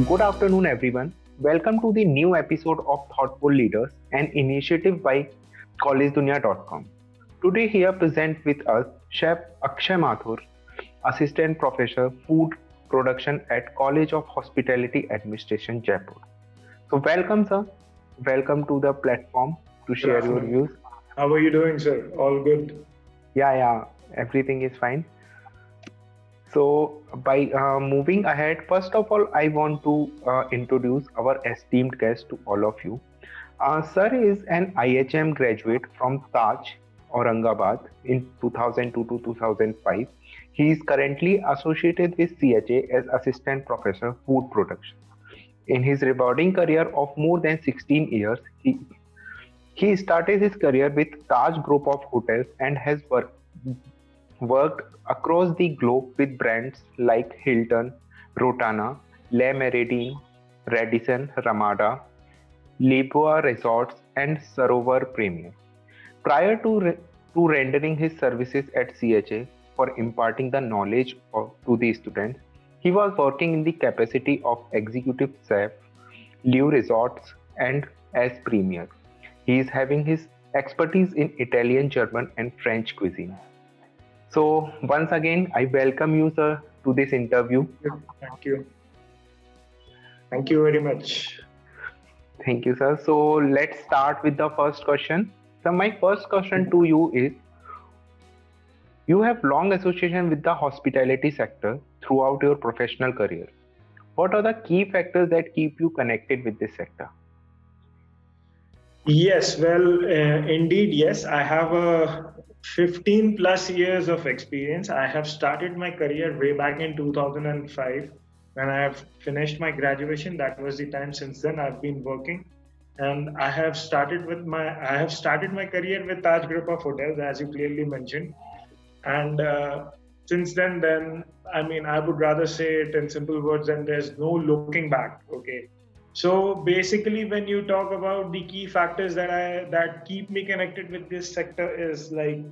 Good afternoon, everyone. Welcome to the new episode of Thoughtful Leaders, an initiative by collegedunia.com. Today, here present with us Chef Akshay Mathur, Assistant Professor Food Production at College of Hospitality Administration, Jaipur. So, welcome, sir. Welcome to the platform to Good share your afternoon. views. How are you doing, sir? All good? Yeah, everything is fine. So, by moving ahead, first of all, I want to introduce our esteemed guest to all of you. Sir is an IHM graduate from Taj, Aurangabad in 2002 to 2005. He is currently associated with CHA as Assistant Professor Food Production. In his rewarding career of more than 16 years, he started his career with Taj Group of Hotels and has worked across the globe with brands like Hilton, Rotana, Le Méridien, Radisson Ramada, Liboa Resorts, and Sarovar Premier. Prior to rendering his services at CHA for imparting the knowledge to the students, he was working in the capacity of executive chef, Liu Resorts, and as premier. He is having his expertise in Italian, German, and French cuisine. So, once again, I welcome you, sir, to this interview. Thank you. Thank you very much. Thank you, sir. So, let's start with the first question. So, my first question to you is, you have long association with the hospitality sector throughout your professional career. What are the key factors that keep you connected with this sector? Yes, well, indeed, yes. I have a 15 plus years of experience. I have started my career way back in 2005 when I have finished my graduation. That was the time. Since then I've been working, and I have started my career with Taj Group of Hotels, as you clearly mentioned. And since then, I mean, I would rather say it in simple words, and there's no looking back. Okay. So basically, when you talk about the key factors that keep me connected with this sector is like,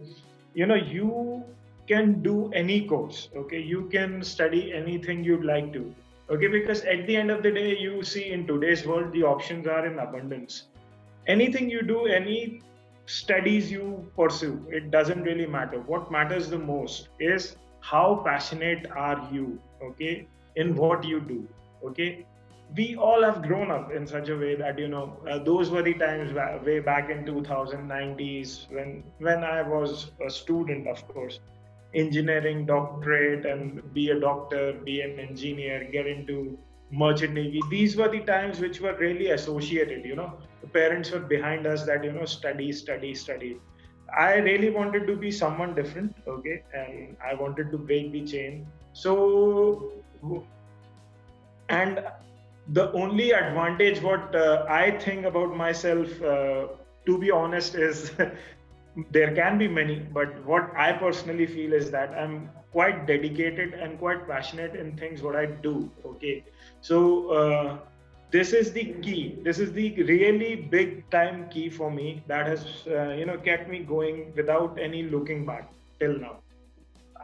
you can do any course. Okay. You can study anything you'd like to. Okay. Because at the end of the day, you see in today's world, the options are in abundance. Anything you do, any studies you pursue, it doesn't really matter. What matters the most is how passionate are you, okay, in what you do, okay. We all have grown up in such a way that those were the times way back in 2090s when I was a student, of course, engineering doctorate and be a doctor, be an engineer, get into merchant navy. These were the times which were really associated. The parents were behind us that study, study, study. I really wanted to be someone different, okay, and I wanted to break the chain. So, and the only advantage what I think about myself, to be honest, is there can be many, but what I personally feel is that I'm quite dedicated and quite passionate in things what I do. Okay, so this is the key. This is the really big time key for me that has kept me going without any looking back till now.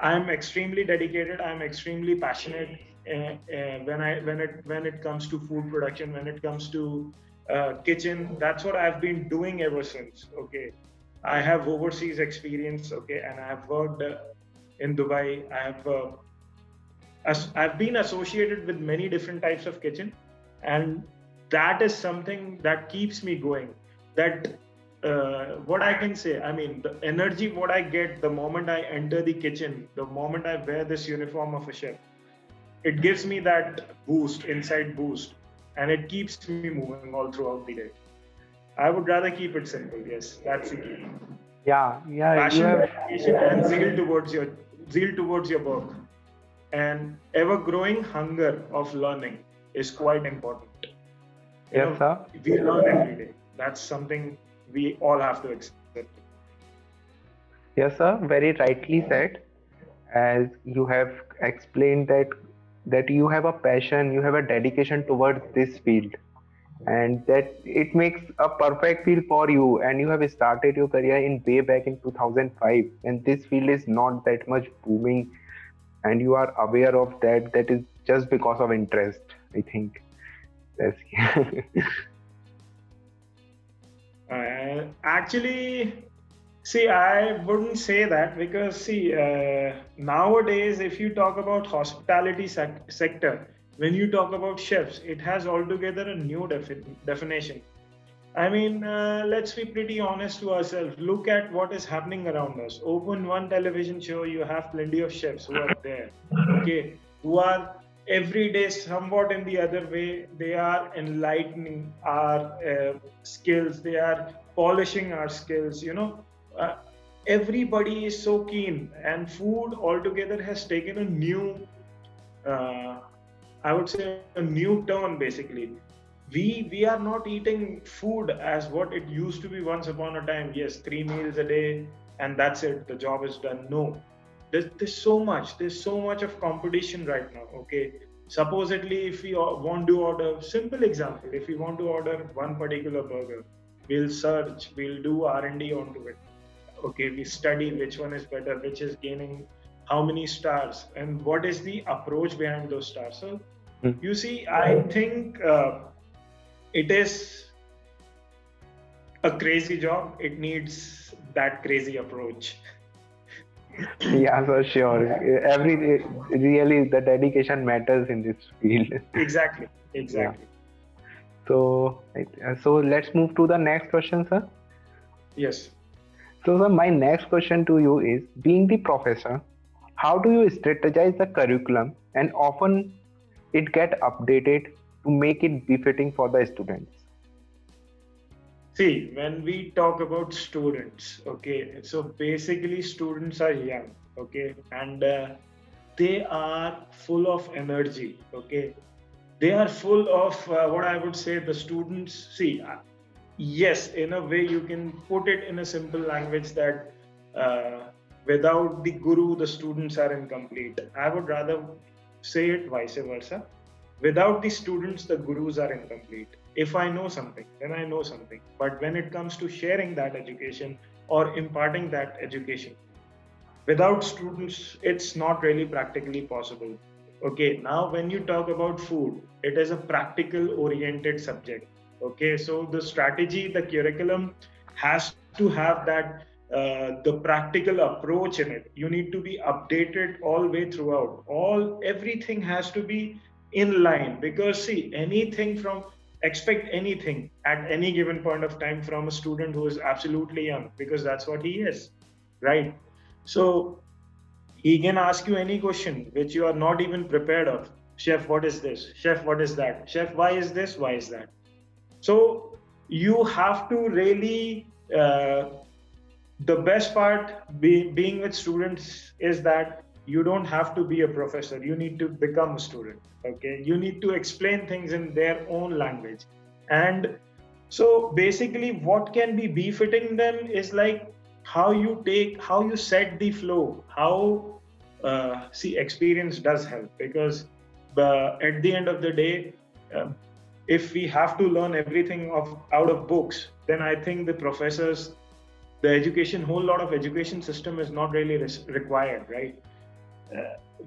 I'm extremely dedicated. I'm extremely passionate when it comes to food production. When it comes to kitchen, that's what I've been doing ever since. Okay, I have overseas experience. Okay, and I have worked in Dubai. I've been associated with many different types of kitchen, and that is something that keeps me going. That what I can say, I mean, the energy what I get the moment I enter the kitchen, the moment I wear this uniform of a chef, it gives me that boost, inside boost, and it keeps me moving all throughout the day. I would rather keep it simple. Yes, that's the key. Yeah, you Passion, have. dedication, and zeal towards your work, and ever growing hunger of learning is quite important. you Yes, know sir. we learn every day. That's something we all have to accept. Yes, sir. Very rightly said. As you have explained that you have a passion, you have a dedication towards this field, and that it makes a perfect field for you. And you have started your career in way back in 2005, and this field is not that much booming, and you are aware of that. That is just because of interest, I think. Yes. Actually, see, I wouldn't say that because see, nowadays, if you talk about hospitality sector, when you talk about chefs, it has altogether a new definition. I mean, let's be pretty honest to ourselves. Look at what is happening around us. Open one television show, you have plenty of chefs who are there, okay, who are every day somewhat in the other way. They are enlightening our skills, they are polishing our skills, Uh, Everybody is so keen, and food altogether has taken a new uh, I would say a new turn basically. We are not eating food as what it used to be once upon a time. Yes, 3 meals a day and that's it. The job is done. No, there's so much. There's so much of competition right now. Okay, supposedly if we want to order, simple example, if we want to order one particular burger, we'll search, we'll do R&D onto it. Okay, we study which one is better, which is gaining how many stars, and what is the approach behind those stars. So you see, I think it is a crazy job. It needs that crazy approach. Yeah, for sure. Every really the dedication matters in this field. Exactly. Yeah. So let's move to the next question, sir. Yes. So, sir, my next question to you is: being the professor, how do you strategize the curriculum, and often it get updated to make it befitting for the students? See, when we talk about students, okay, so basically students are young, okay, and they are full of energy, okay. They are full of what I would say the students. See, yes, in a way you can put it in a simple language that without the guru, the students are incomplete. I would rather say it vice versa. Without the students, the gurus are incomplete. If I know something, then I know something. But when it comes to sharing that education or imparting that education, without students, it's not really practically possible. Okay, now when you talk about food, it is a practical oriented subject. Okay, so the strategy, the curriculum has to have that the practical approach in it. You need to be updated all way throughout. Everything has to be in line, because see, anything from expect anything at any given point of time from a student who is absolutely young, because that's what he is, right? So he can ask you any question which you are not even prepared of. Chef, what is this? Chef, what is that? Chef, why is this? Why is that? So you have to really, the best part being with students is that you don't have to be a professor. You need to become a student. Okay, you need to explain things in their own language. And so basically, what can be befitting them is like how you set the flow, how see, experience does help, because at the end of the day, if we have to learn everything out of books, then I think the professors, the education, whole lot of education system is not really required, right?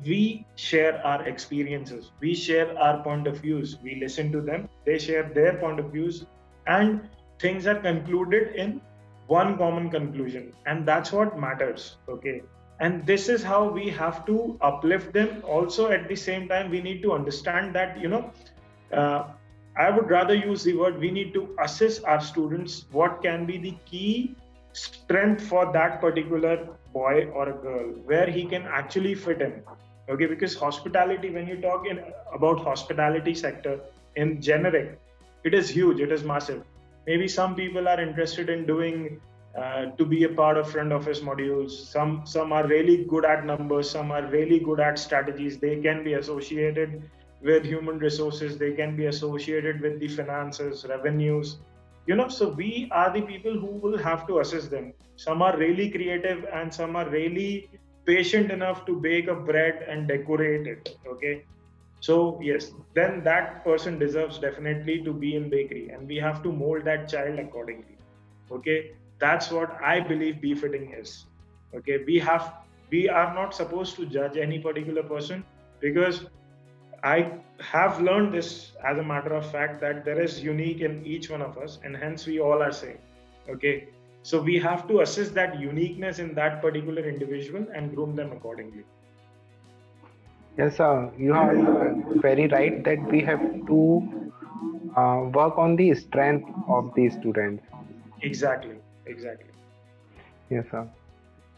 We share our experiences, we share our point of views, we listen to them, they share their point of views, and things are concluded in one common conclusion, and that's what matters. Okay, and this is how we have to uplift them. Also, at the same time, we need to understand that uh, I would rather use the word, we need to assess our students what can be the key strength for that particular boy or a girl, where he can actually fit in. Okay, because hospitality, when you talk about hospitality sector in generic, it is huge, it is massive. Maybe some people are interested in doing to be a part of front office modules. Some are really good at numbers, some are really good at strategies. They can be associated with human resources, they can be associated with the finances, revenues. So we are the people who will have to assess them. Some are really creative and some are really patient enough to bake a bread and decorate it. Okay, so yes, then that person deserves definitely to be in bakery, and we have to mold that child accordingly. Okay, that's what I believe befitting is. Okay, we are not supposed to judge any particular person, because I have learned this as a matter of fact that there is unique in each one of us, and hence we all are same. Okay, so we have to assess that uniqueness in that particular individual and groom them accordingly. Yes, you are very right that we have to work on the strength of the students. Exactly, exactly. Yes, sir.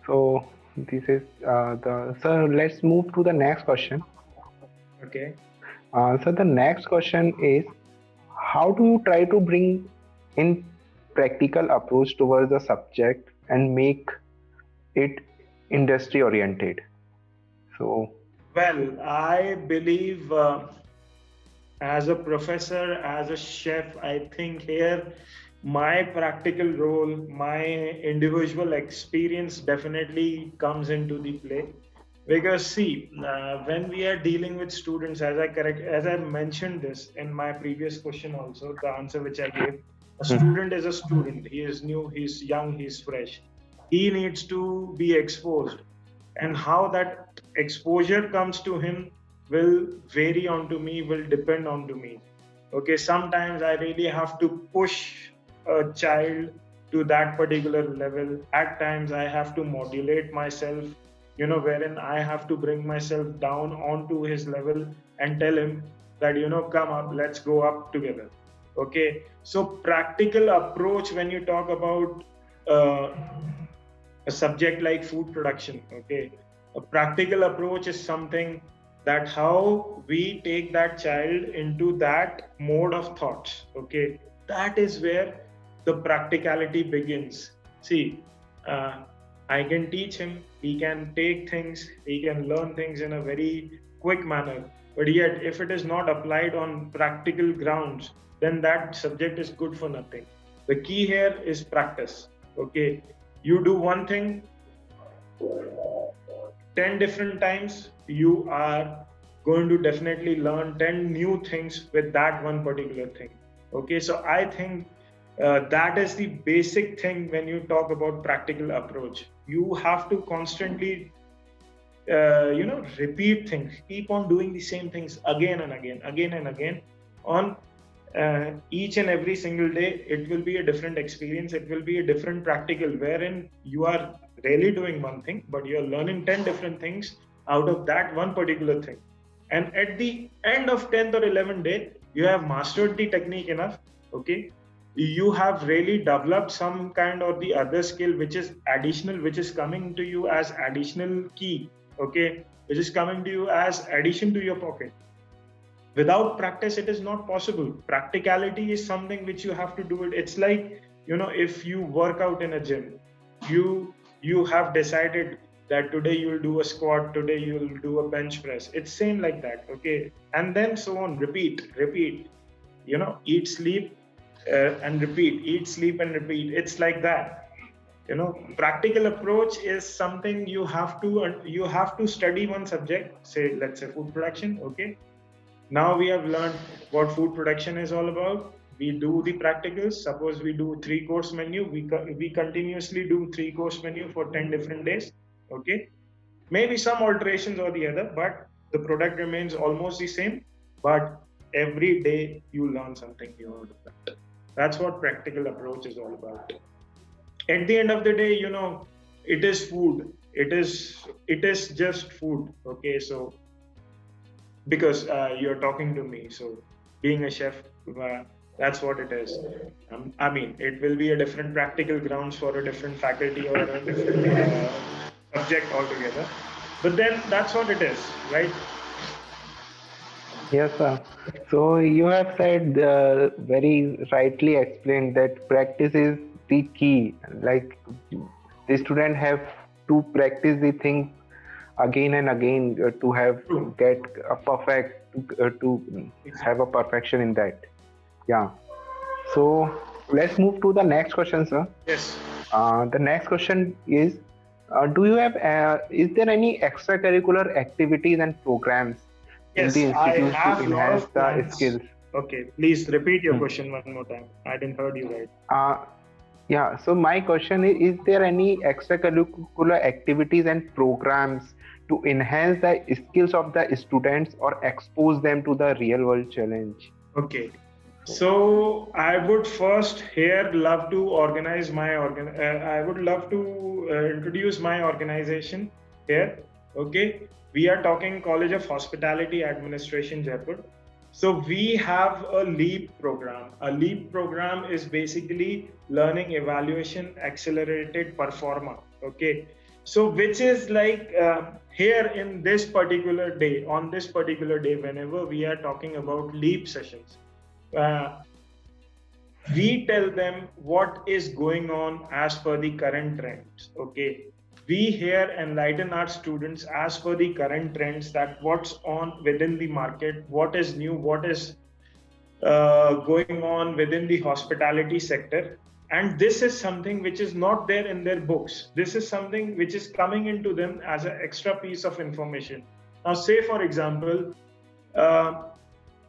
So this is the sir. Let's move to the next question. Okay. So the next question is, how do you try to bring in practical approach towards the subject and make it industry oriented? So Well, I believe as a professor, as a chef, I think here my practical role, my individual experience definitely comes into the play. Because see, when we are dealing with students, as I mentioned this in my previous question also, the answer which I gave, a student is a student. He is new, he's young, he's fresh. He needs to be exposed, and how that exposure comes to him will vary onto me, will depend onto me. Okay, sometimes I really have to push a child to that particular level. At times I have to modulate myself, wherein I have to bring myself down onto his level and tell him that, come up, let's go up together. Okay, so practical approach when you talk about uh, a subject like food production. Okay, a practical approach is something that how we take that child into that mode of thoughts. Okay, that is where the practicality begins. See, uh, I can teach him, he can take things, he can learn things in a very quick manner, but yet if it is not applied on practical grounds, then that subject is good for nothing. The key here is practice. Okay, you do one thing 10 different times, you are going to definitely learn 10 new things with that one particular thing. Okay, so I think that is the basic thing when you talk about practical approach. You have to constantly repeat things, keep on doing the same things again and again on each and every single day. It will be a different experience, it will be a different practical, wherein you are really doing one thing but you're learning 10 different things out of that one particular thing. And at the end of 10th or 11th day, you have mastered the technique enough. Okay, you have really developed some kind or the other skill which is additional, which is coming to you as additional key. Okay, which is coming to you as addition to your pocket. Without practice it is not possible. Practicality is something which you have to do it. It's like, if you work out in a gym, you have decided that today you'll do a squat, today you'll do a bench press. It's same like that. Okay, and then so on, repeat, eat, sleep, and repeat, eat, sleep, and repeat. It's like that. Practical approach is something you have to study one subject, say, let's say food production. Okay, now we have learned what food production is all about. We do the practicals. Suppose we do 3-course menu. We continuously do 3-course menu for 10 different days. Okay, maybe some alterations or the other, but the product remains almost the same. But every day you learn something new out of that. That's what practical approach is all about. At the end of the day, it is food. It is just food. Okay, so because you're talking to me. So, being a chef, that's what it is. I mean, it will be a different practical grounds for a different faculty or a different subject altogether. But then that's what it is, right? yes, sir. So you have said very rightly explained that practice is the key. Like the student have to practice the thing again and again to have True. get a perfect to have a perfection in that. Yeah. So let's move to the next question, sir. Yes. The next question is, do you have is there any extracurricular activities and programs in Yes, the I institute to have a lot enhance of the plans. skills? Okay, please repeat your Hmm. question one more time. I didn't heard you right. Uh, yeah, so my question is there any extracurricular activities and programs to enhance the skills of the students or expose them to the real world challenge? Okay. So I would first here love to organize my I would love to introduce my organization here. Okay, we are talking College of Hospitality Administration, Jaipur. So we have a LEAP program. A LEAP program is basically Learning Evaluation Accelerated Performer. Okay, so which is like here in this particular day, on this particular day, whenever we are talking about LEAP sessions. Uh, we tell them what is going on as per the current trends. Okay, we here enlighten our students as per the current trends, that what's on within the market, what is new, what is going on within the hospitality sector. And this is something which is not there in their books. This is something which is coming into them as an extra piece of information. Now, say for example, uh,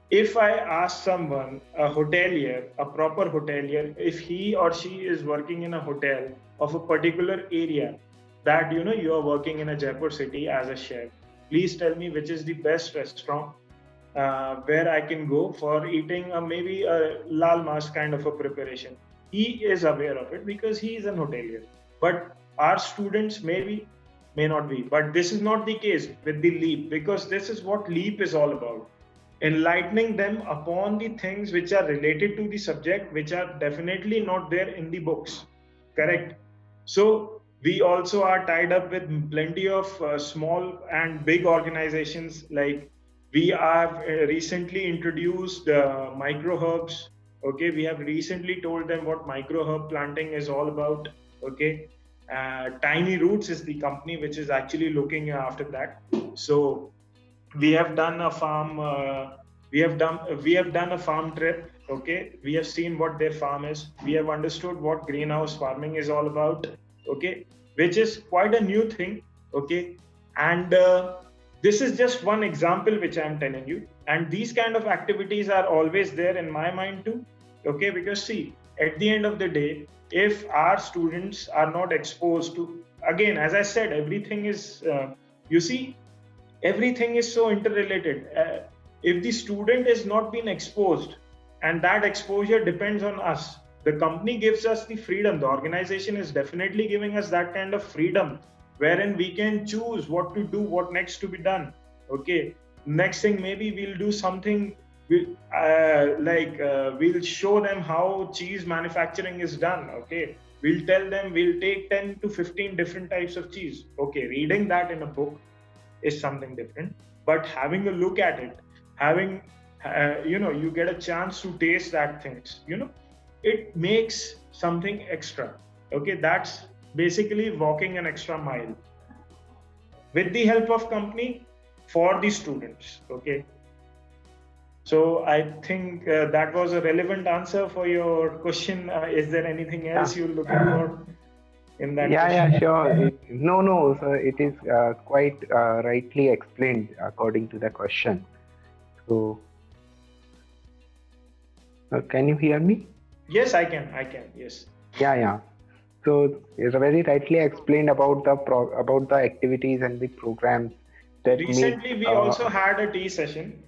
if I ask someone, a hotelier, a proper hotelier, if he or she is working in a hotel of a particular area, that you are working in a Jaipur city as a chef, please tell me which is the best restaurant where I can go for eating maybe a lal mas kind of a preparation. He is aware of it because he is an hotelier. But our students maybe may not be. But this is not the case with the LEAP, because this is what LEAP is all about, enlightening them upon the things which are related to the subject, which are definitely not there in the books. Correct. So we also are tied up with plenty of small and big organizations. Like we have recently introduced micro herbs. Okay, we have recently told them what micro herb planting is all about. Okay, Tiny Roots is the company which is actually looking after that. So we have done a farm we have done a farm trip. Okay, we have seen what their farm is, we have understood what greenhouse farming is all about. Okay, which is quite a new thing. Okay, and this is just one example which I'm telling you, and these kind of activities are always there in my mind too. Okay, because see, at the end of the day, if our students are not exposed to, again, as I said, everything is you see, everything is so interrelated. If the student is not being exposed, and that exposure depends on us, the company gives us the freedom, the organization is definitely giving us that kind of freedom, wherein we can choose what to do, what next to be done. Okay, next thing, maybe we'll do something, we'll show them how cheese manufacturing is done. Okay, we'll tell them, we'll take 10 to 15 different types of cheese. Okay, reading that in a book is something different, but having a look at it, having you get a chance to taste that things, it makes something extra. Okay, that's basically walking an extra mile with the help of company for the students. Okay, so I think that was a relevant answer for your question. Is there anything else Yeah. you're looking for in that Yeah, question? yeah, sure. No, no, sir, it is quite rightly explained according to the question. So, can you hear me? Yes, I can, yes. Yeah, yeah. So, it's very rightly explained about about the activities and the programs that makes. Recently we also had a tea session.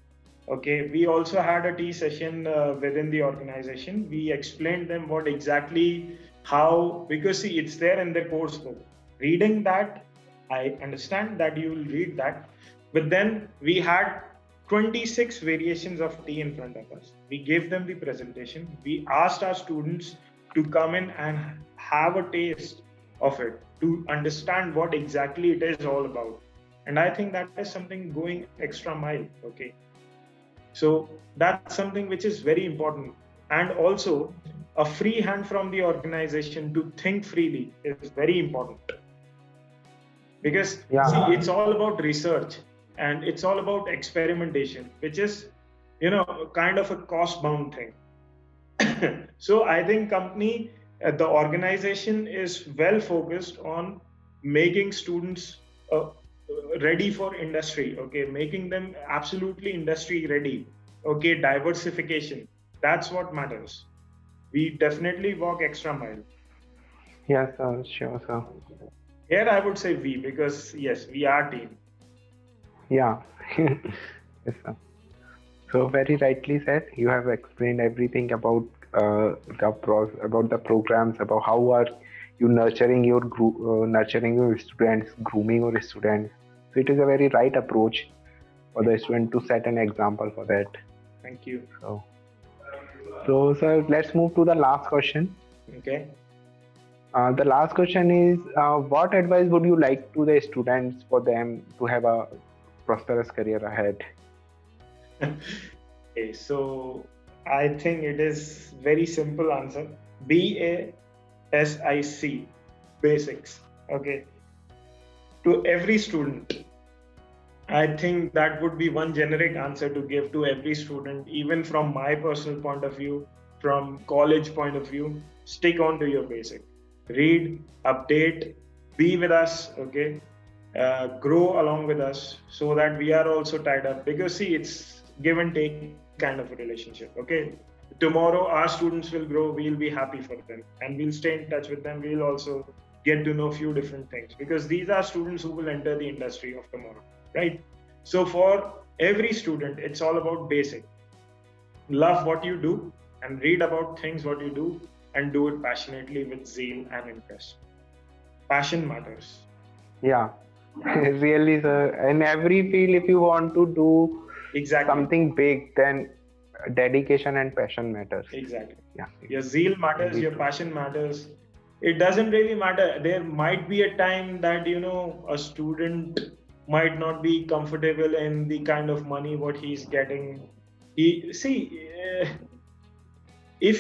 Okay, we also had a tea session within the organization. We explained them what exactly, how, because see, it's there in their course book. Reading that, I understand that you will read that, but then we had 26 variations of tea in front of us. We gave them the presentation. We asked our students to come in and have a taste of it, to understand what exactly it is all about. And I think that is something going extra mile. Okay, so that's something which is very important. And also, a free hand from the organization to think freely is very important. Because see, Yeah, it's all about research and it's all about experimentation, which is, kind of a cost bound thing. So I think company, the organization is well focused on making students ready for industry. Okay, making them absolutely industry ready. Okay, diversification, that's what matters. We definitely walk extra mile. yes, sir, sure, sir. Here I would say we, because yes, we are team. Yeah. Yes, sir. So very rightly said. You have explained everything about about the programs, about how are you nurturing your nurturing your students, grooming your students. So it is a very right approach for the student to set an example for that. Thank you. So, so sir, let's move to the last question. Okay. The last question is, what advice would you like to the students for them to have a prosperous career ahead? Okay, so I think it is very simple answer. BASIC, basics. Okay. To every student, I think that would be one generic answer to give to every student, even from my personal point of view, from college point of view. Stick on to your basic. Read, update, be with us, okay? Grow along with us so that we are also tied up. Because, see, it's give and take kind of a relationship, okay? Tomorrow, our students will grow, we'll be happy for them, and we'll stay in touch with them. We'll also get to know a few different things because these are students who will enter the industry of tomorrow, right? So for every student, it's all about basic. Love what you do and read about things what you do and do it passionately with zeal and interest. Passion matters. Yeah, really, sir. In every field, if you want to do Exactly. something big, then dedication and passion matters. Exactly. Yeah. Your zeal matters, Indeed. your passion matters. It doesn't really matter. There might be a time that, a student might not be comfortable in the kind of money what he's getting. If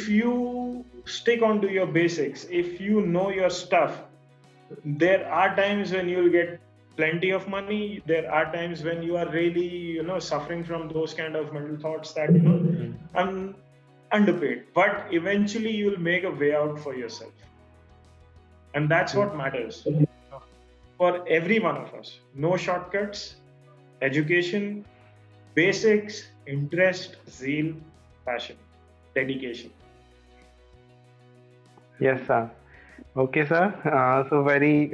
you stick onto your basics, if you know your stuff, there are times when you'll get plenty of money. There are times when you are really, suffering from those kind of mental thoughts that, I'm underpaid. But eventually you'll make a way out for yourself. And that's what matters for every one of us. No shortcuts, education, basics, interest, zeal, passion, dedication. Yes, sir. Okay, sir. So very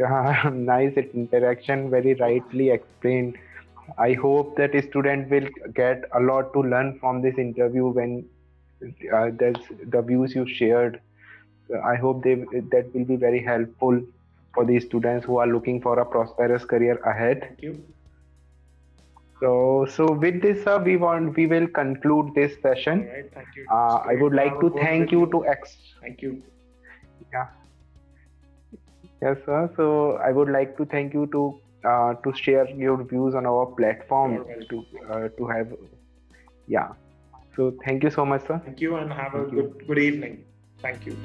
nice interaction, very rightly explained. I hope that a student will get a lot to learn from this interview when there's the views you shared. I hope that will be very helpful for the students who are looking for a prosperous career ahead. Thank you. So with this, sir, we will conclude this session. All right, thank you. I would like to thank you to Thank you. Yeah. Yes, sir. So I would like to thank you to share your views on our platform to have. Yeah. So thank you so much, sir. Thank you and have a good evening. Thank you.